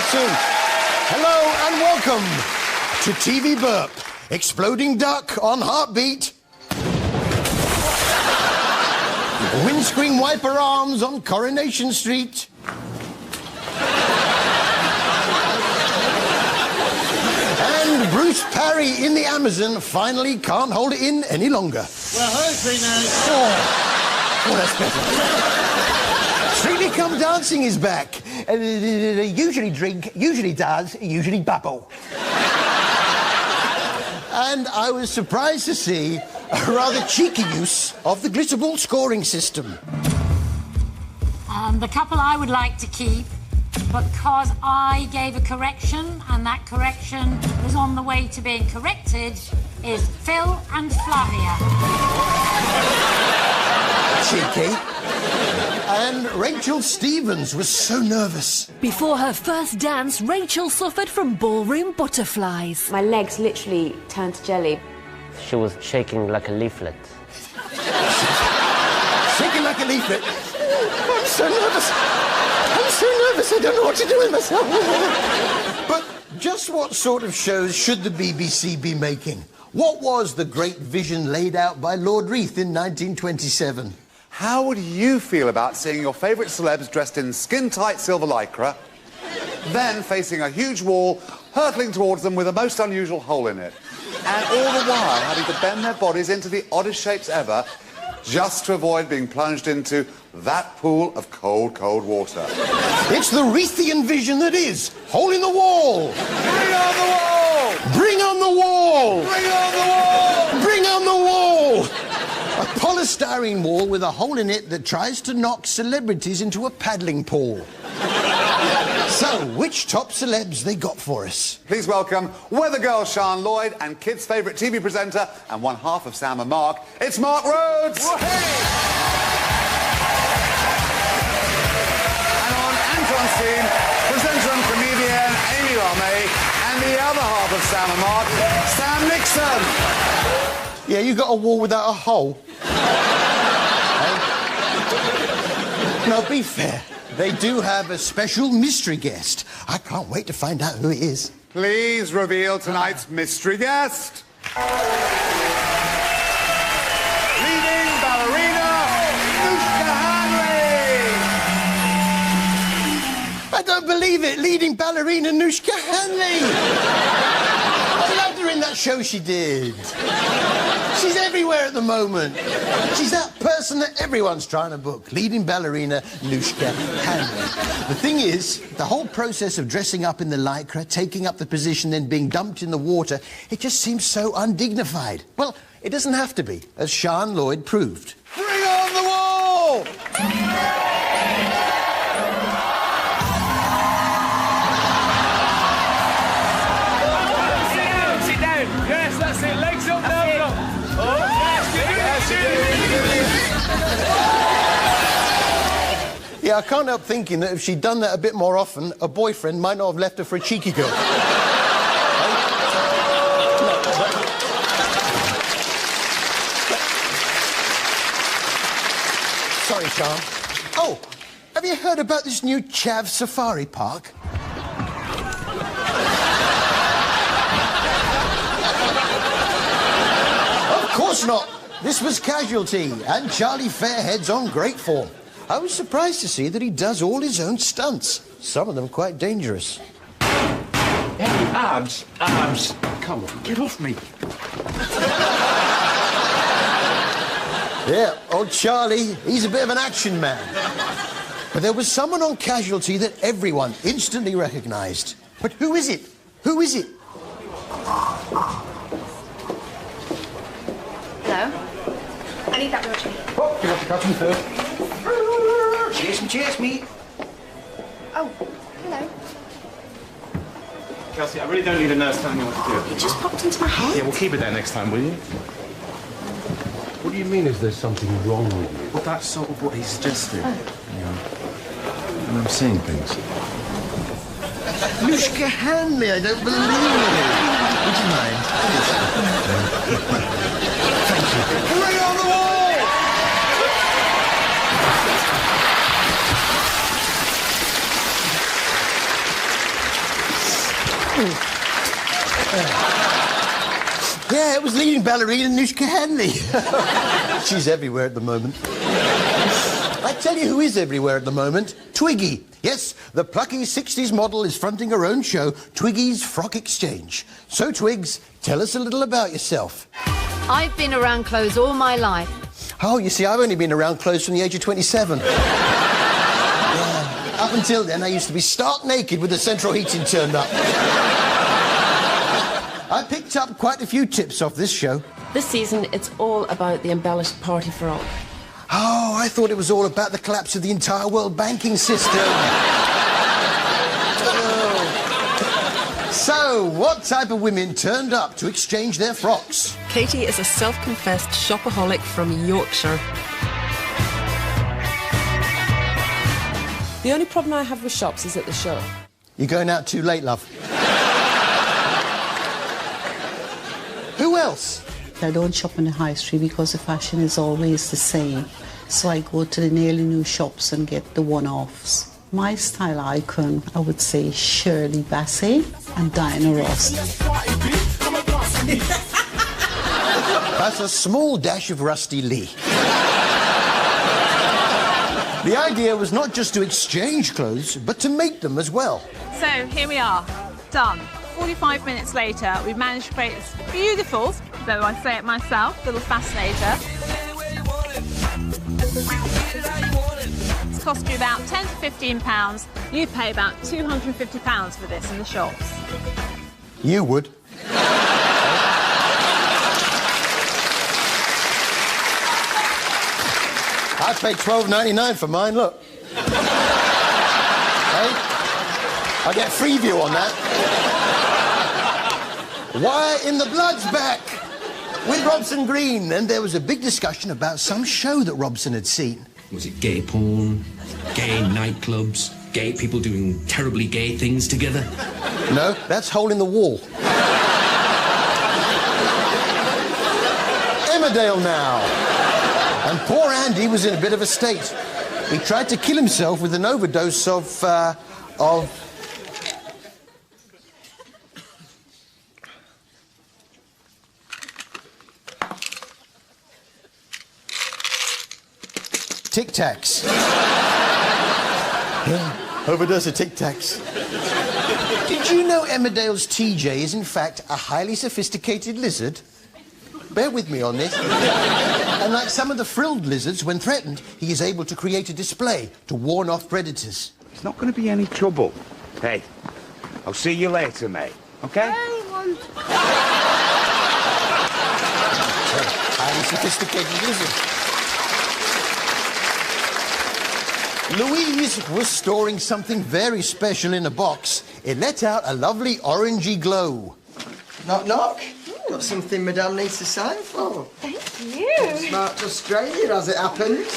soon. Hello and welcome to TV Burp. Exploding duck on heartbeat. Windscreen wiper arms on Coronation Street. And Bruce Parry in the Amazon finally can't hold it in any longer. Well, hopefully now. Oh, that's better. Strictly Come Dancing is back. Usually drink, usually dance, usually bubble. And I was surprised to see a rather cheeky use of the glitterball scoring system. The couple I would like to keep, because I gave a correction and that correction is on the way to being corrected, is Phil and Flavia. Cheeky. And Rachel Stevens was so nervous. Before her first dance, Rachel suffered from ballroom butterflies. My legs literally turned to jelly. She was shaking like a leaflet. Shaking like a leaflet? I'm so nervous. I don't know what to do with myself. But just what sort of shows should the BBC be making? What was the great vision laid out by Lord Reith in 1927? How would you feel about seeing your favourite celebs dressed in skin-tight silver lycra, then facing a huge wall, hurtling towards them with a most unusual hole in it, and all the while having to bend their bodies into the oddest shapes ever, just to avoid being plunged into that pool of cold, cold water? It's the Reithian vision that is hole in the wall. Bring on the wall! Bring on the wall! Bring on the wall! Bring on the wall! A polystyrene wall with a hole in it that tries to knock celebrities into a paddling pool. So, which top celebs they got for us? Please welcome weather girl Sian Lloyd and kids' favourite TV presenter and one half of Sam and Mark, it's Mark Rhodes! And on Anton's team, presenter and comedian Amy Ramey, and the other half of Sam and Mark, Sam Nixon! Yeah, you got a wall without a hole. Now, be fair. They do have a special mystery guest. I can't wait to find out who it is. Please reveal tonight's mystery guest. Leading ballerina, Nushka Hanley. I don't believe it. Leading ballerina Nushka Hanley. I loved her in that show she did. She's everywhere at the moment. She's that person that everyone's trying to book. Leading ballerina Nushka Hanley. The thing is, the whole process of dressing up in the lycra, taking up the position, then being dumped in the water, it just seems so undignified. Well, it doesn't have to be, as Sian Lloyd proved. Bring on the wall! Sit down. Yes, that's it. Legs up, nose up. Oh, yes, Yeah, I can't help thinking that if she'd done that a bit more often, a boyfriend might not have left her for a cheeky girl. Sorry, Sian. Oh, have you heard about this new Chav Safari Park? Of course not. This was Casualty, and Charlie Fairhead's on great form. I was surprised to see that he does all his own stunts. Some of them quite dangerous. Hey, abs. Come on, get off me. Yeah, old Charlie, he's a bit of an action man. But there was someone on Casualty that everyone instantly recognised. But who is it? Who is it? Hello? I need that Roger. Oh, you have to catch me first. Cheers, me. Oh, hello. Kelsey, I really don't need a nurse telling me what to do. It just popped into my head. Yeah, we'll keep it there next time, will you? What do you mean, is there something wrong with you? Well, that's sort of what he suggested. Yeah. And I'm seeing things. Nushka Hanley, I don't believe it. Would you mind? Thank you. Bring on the wall! was leading ballerina Anushka Hanley. She's everywhere at the moment. I tell you who is everywhere at the moment. Twiggy. Yes, the plucky 60s model is fronting her own show, Twiggy's Frock Exchange. So, Twigs, tell us a little about yourself. I've been around clothes all my life. Oh, you see, I've only been around clothes from the age of 27. Yeah. Up until then, I used to be stark naked with the central heating turned up. I picked up quite a few tips off this show. This season, it's all about the embellished party frock. Oh, I thought it was all about the collapse of the entire world banking system. Oh. So, what type of women turned up to exchange their frocks? Katie is a self-confessed shopaholic from Yorkshire. The only problem I have with shops is at the show. You're going out too late, love. Who else? I don't shop in the high street because the fashion is always the same. So I go to the nearly new shops and get the one-offs. My style icon, I would say Shirley Bassey and Diana Ross. That's a small dash of Rusty Lee. The idea was not just to exchange clothes, but to make them as well. So, here we are. Done. 45 minutes later, we've managed to create this beautiful, though I say it myself, little fascinator. It's cost you about £10 to £15. You pay about £250 for this in the shops. You would. I paid $12.99 for mine, look. Hey? I get free view on that. Why in the Blood's back with Robson Green, and there was a big discussion about some show that Robson had seen. Was it gay porn, gay nightclubs, gay people doing terribly gay things together? No, that's Hole in the Wall. Emmerdale now. And poor Andy was in a bit of a state. He tried to kill himself with an overdose of Tic Tacs. Yeah, overdose of Tic Tacs. Did you know Emmerdale's TJ is in fact a highly sophisticated lizard? Bear with me on this. And like some of the frilled lizards, when threatened, he is able to create a display to warn off predators. It's not going to be any trouble. Hey, I'll see you later, mate. Okay? Highly sophisticated lizard. Louise was storing something very special in a box. It let out a lovely orangey glow. Knock, knock. Got something Madame needs to sign for. Thank you. Smart to Australia, as it happens.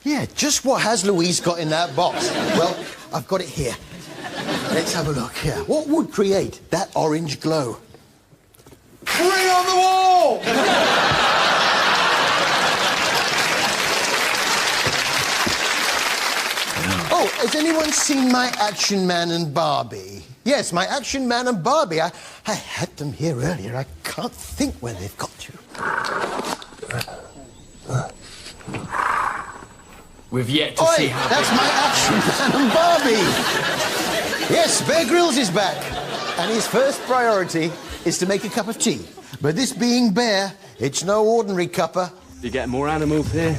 Yeah, just what has Louise got in that box? Well, I've got it here. Let's have a look here. What would create that orange glow? Ring on the wall! Oh, has anyone seen my Action Man and Barbie? Yes, my Action Man and Barbie. I had them here earlier. I can't think where they've got to. We've yet to see how... That's my Action Man and Barbie! Yes, Bear Grylls is back. And his first priority is to make a cup of tea. But this being Bear, it's no ordinary cuppa. You get more animals here.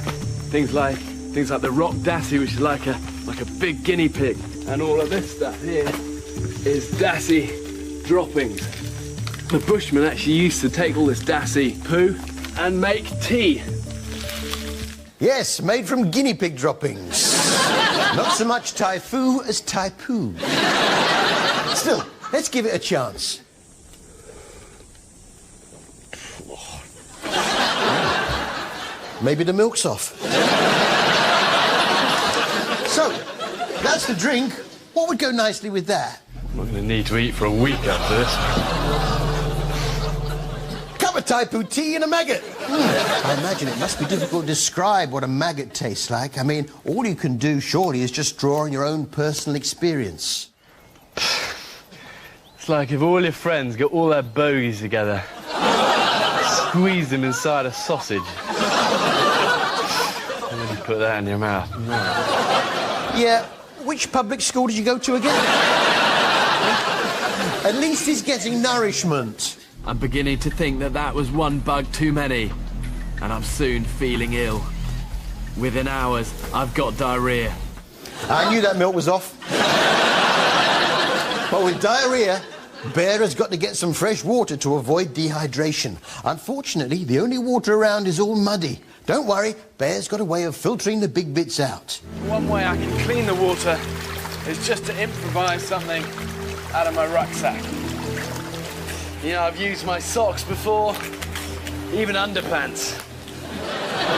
Things like the rock dassy, which is like a big guinea pig. And all of this stuff here is dassy droppings. The Bushmen actually used to take all this dassy poo and make tea. Yes, made from guinea pig droppings. Not so much Thai foo as Thai poo. Still, let's give it a chance. Maybe the milk's off. So, that's the drink. What would go nicely with that? I'm not going to need to eat for a week after this. Cup of Thai poo tea and a maggot. I imagine it must be difficult to describe what a maggot tastes like. I mean, all you can do, surely, is just draw on your own personal experience. It's like if all your friends get all their bogies together, squeeze them inside a sausage, and then you put that in your mouth. Yeah, which public school did you go to again? At least he's getting nourishment. I'm beginning to think that that was one bug too many, and I'm soon feeling ill. Within hours, I've got diarrhea. I knew that milk was off. But with diarrhea, Bear has got to get some fresh water to avoid dehydration. Unfortunately, the only water around is all muddy. Don't worry, Bear's got a way of filtering the big bits out. One way I can clean the water is just to improvise something out of my rucksack. You know, I've used my socks before, even underpants.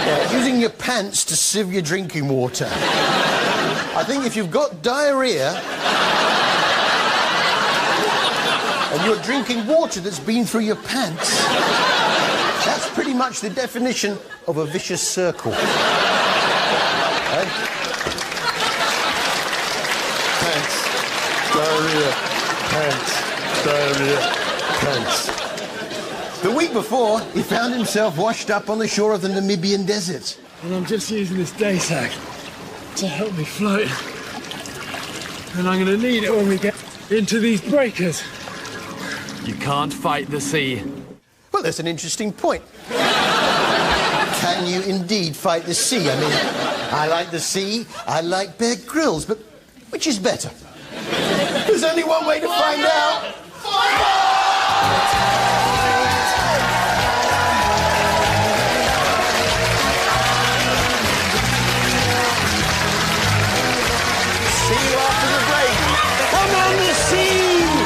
Yeah, using your pants to sieve your drinking water. I think if you've got diarrhea and you're drinking water that's been through your pants, that's pretty much the definition of a vicious circle. Pants, diarrhea, pants, diarrhea. Pants. The week before, he found himself washed up on the shore of the Namibian desert. And I'm just using this day sack to help me float. And I'm going to need it when we get into these breakers. You can't fight the sea. Well, that's an interesting point. Can you indeed fight the sea? I mean, I like the sea, I like Bear Grylls, but which is better? There's only one way to find out. See you after the break. Come on the scene!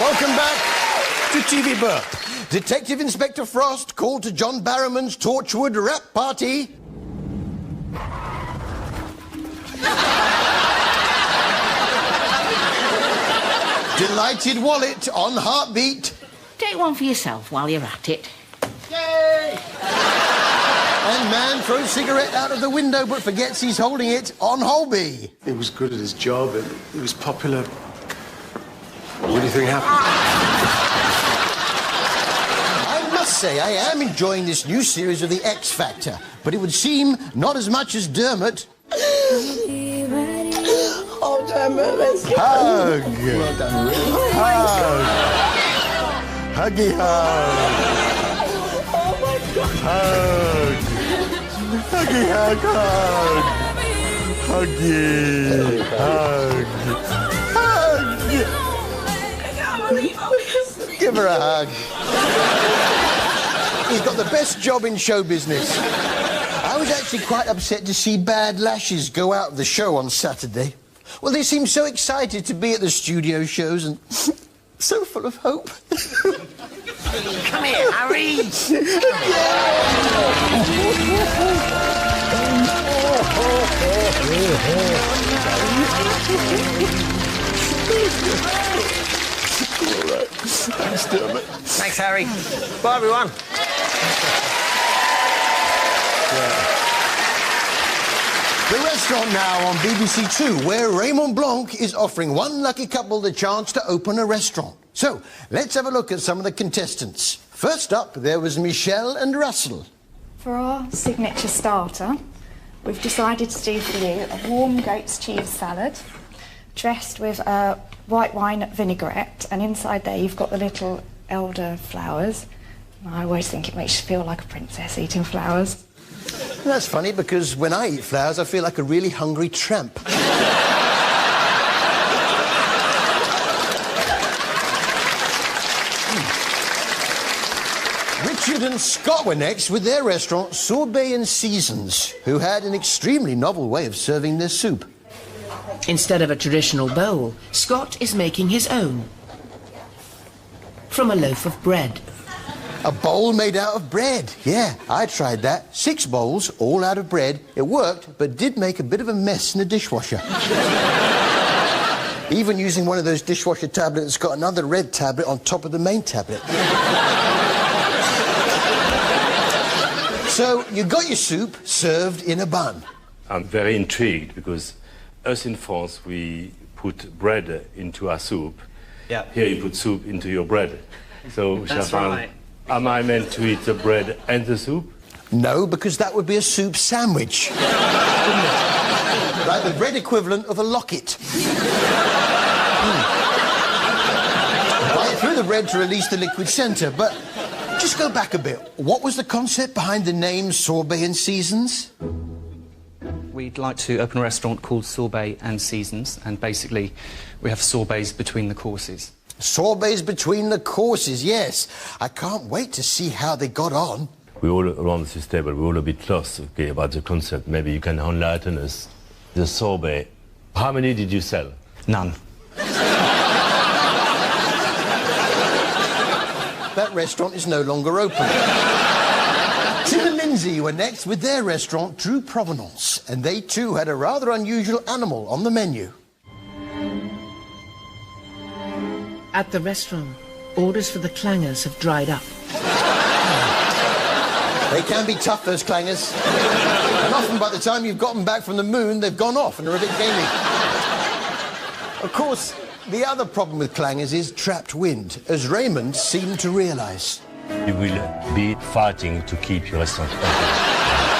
Welcome back to TV Burp. Detective Inspector Frost called to John Barrowman's Torchwood rap party. Delighted wallet on heartbeat. Take one for yourself while you're at it. Yay! And man throws cigarette out of the window but forgets he's holding it on Holby. He was good at his job. He was popular. What do you think happened? I must say, I am enjoying this new series of The X Factor, but it would seem not as much as Dermot. Oh, Dermot, let's go. Hug. Well done, hug. Huggy hug. Oh, my God. Hug. Huggy hug hug. Huggy hug. Hug. Give her a hug. He's got the best job in show business. I was actually quite upset to see Bad Lashes go out of the show on Saturday. Well, they seemed so excited to be at the studio shows and so full of hope. Come here, Harry! All right. Thanks, Dermot. Thanks, Harry. Bye, everyone. The restaurant now on BBC Two, where Raymond Blanc is offering one lucky couple the chance to open a restaurant. So, let's have a look at some of the contestants. First up, there was Michelle and Russell. For our signature starter, we've decided to do for you a warm goat's cheese salad, dressed with a white wine vinaigrette, and inside there you've got the little elderflowers. I always think it makes you feel like a princess eating flowers. That's funny, because when I eat flowers, I feel like a really hungry tramp. Richard and Scott were next with their restaurant, Sorbet and Seasons, who had an extremely novel way of serving their soup. Instead of a traditional bowl, Scott is making his own. From a loaf of bread. A bowl made out of bread. Yeah, I tried that. 6 bowls, all out of bread. It worked, but did make a bit of a mess in the dishwasher. Even using one of those dishwasher tablets that's got another red tablet on top of the main tablet. So, you got your soup served in a bun. I'm very intrigued because us in France, we put bread into our soup. Yeah. Here you put soup into your bread. So, That's Shafan, right. am I meant to eat the bread and the soup? No, because that would be a soup sandwich. Like the bread equivalent of a locket. Right through the bread to release the liquid centre, but just go back a bit. What was the concept behind the name Sorbet and Seasons? We'd like to open a restaurant called Sorbet and Seasons, and basically we have sorbets between the courses. Sorbets between the courses, yes. I can't wait to see how they got on. We all around this table, we're all a bit lost, okay, about the concept. Maybe you can enlighten us. The sorbet, how many did you sell? None. That restaurant is no longer open. Tim and Lindsay were next with their restaurant, True Provenance, and they too had a rather unusual animal on the menu. At the restaurant, orders for the clangers have dried up. They can be tough, those clangers. And often by the time you've got them back from the moon, they've gone off and are a bit gamey. Of course, the other problem with clangers is trapped wind, as Raymond seemed to realise. You will be fighting to keep your restaurant open.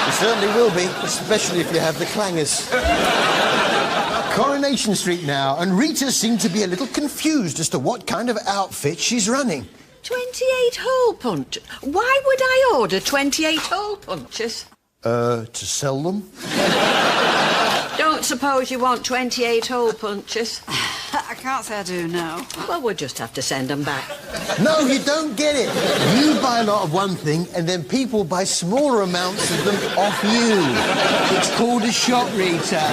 You certainly will be, especially if you have the clangers. Coronation Street now, and Rita seemed to be a little confused as to what kind of outfit she's running. 28 hole punch. Why would I order 28 hole punches? To sell them? Don't suppose you want 28 hole punches? I can't say I do, no. Well, we'll just have to send them back. No, you don't get it. You buy a lot of one thing, and then people buy smaller amounts of them off you. It's called a shop, Rita.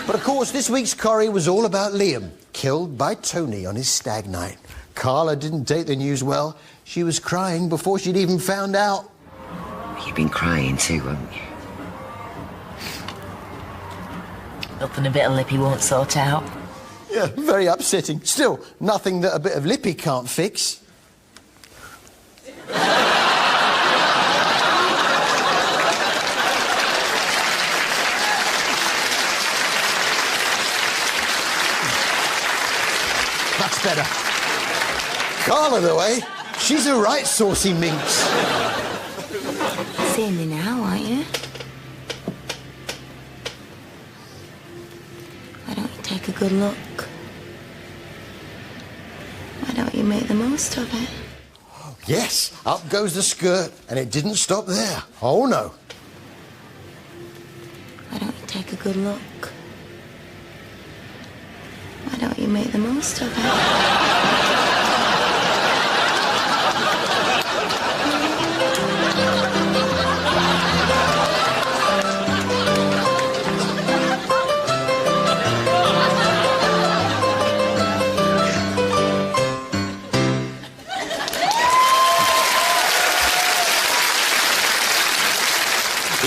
But of course, this week's Corrie was all about Liam, killed by Tony on his stag night. Carla didn't take the news well. She was crying before she'd even found out. You've been crying too, haven't you? Nothing a bit of Lippy won't sort out. Yeah, very upsetting. Still, nothing that a bit of Lippy can't fix. That's better. Carla, though, eh? She's a right saucy minx. Seeing me now, aren't you? Why don't you take a good look? Why don't you make the most of it? Yes, up goes the skirt, and it didn't stop there. Oh, no. Why don't you take a good look? Why don't you make the most of it?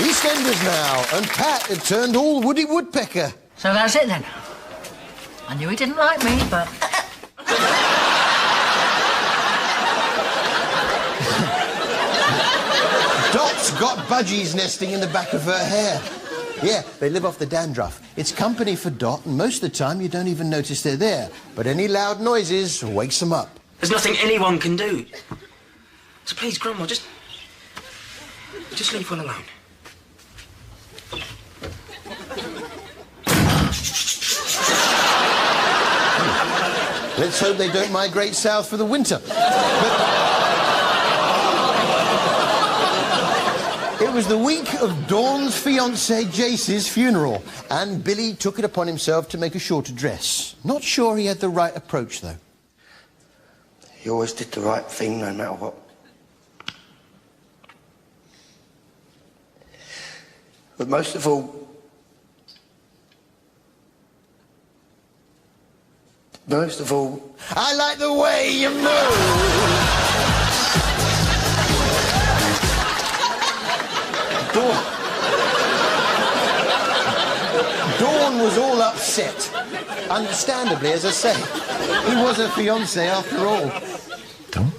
EastEnders now, and Pat had turned all Woody Woodpecker. So that's it then. I knew he didn't like me, but... Dot's got budgies nesting in the back of her hair. Yeah, they live off the dandruff. It's company for Dot, and most of the time you don't even notice they're there. But any loud noises wakes them up. There's nothing anyone can do. So please, Grandma, just leave one alone. Let's hope they don't migrate south for the winter. It was the week of Dawn's fiancé Jace's funeral, and Billy took it upon himself to make a short address. Not sure he had the right approach, though. He always did the right thing, no matter what. But most of all, I like the way you move. Dawn was all upset. Understandably, as I say. He was her fiancé after all. Dawn?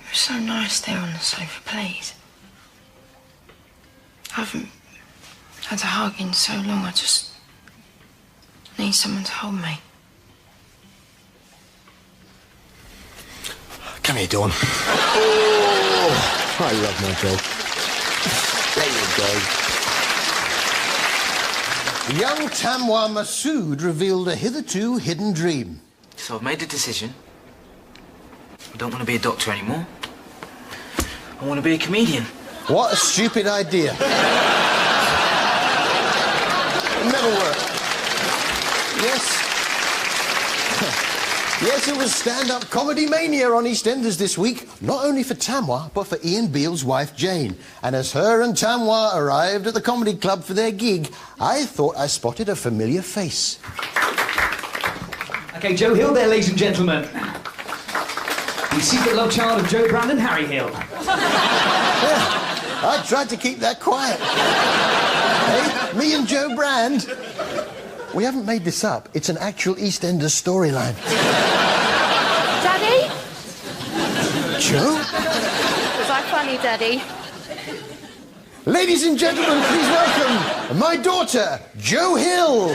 You're so nice there on the sofa, please. I haven't had a hug in so long, I just need someone to hold me. Come here, Dawn. Oh, I love my dog. There you go. Young Tamwa Masood revealed a hitherto hidden dream. So I've made a decision. I don't want to be a doctor anymore. I want to be a comedian. What a stupid idea. It'll never work. Yes. Yes, it was stand-up comedy mania on EastEnders this week, not only for Tamwa, but for Ian Beale's wife, Jane. And as her and Tamwa arrived at the comedy club for their gig, I thought I spotted a familiar face. OK, Joe Hill there, ladies and gentlemen. The secret love child of Joe Brand and Harry Hill. Yeah, I tried to keep that quiet. Hey, me and Joe Brand. We haven't made this up. It's an actual EastEnders storyline. Daddy? Joe? Was I funny, Daddy? Ladies and gentlemen, please welcome my daughter, Joe Hill.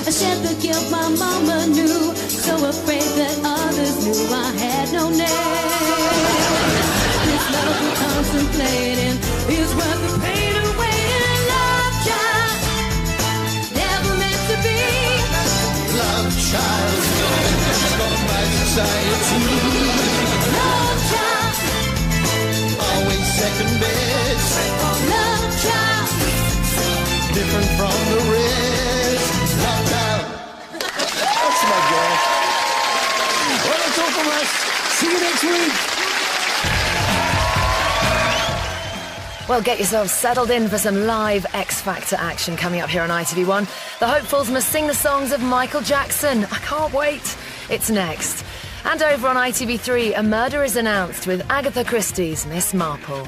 A shepherd killed my mama knew, so afraid that others knew I had no name. This love we're contemplating is worth the pain of waiting. Love child, never meant to be. Love child, gone by society. Love child, always second best. Love child, different from the rest. Love child. That's my girl. Well, that's all from us. See you next week. Well, get yourselves settled in for some live X Factor action coming up here on ITV1. The hopefuls must sing the songs of Michael Jackson. I can't wait. It's next. And over on ITV3, a murder is announced with Agatha Christie's Miss Marple.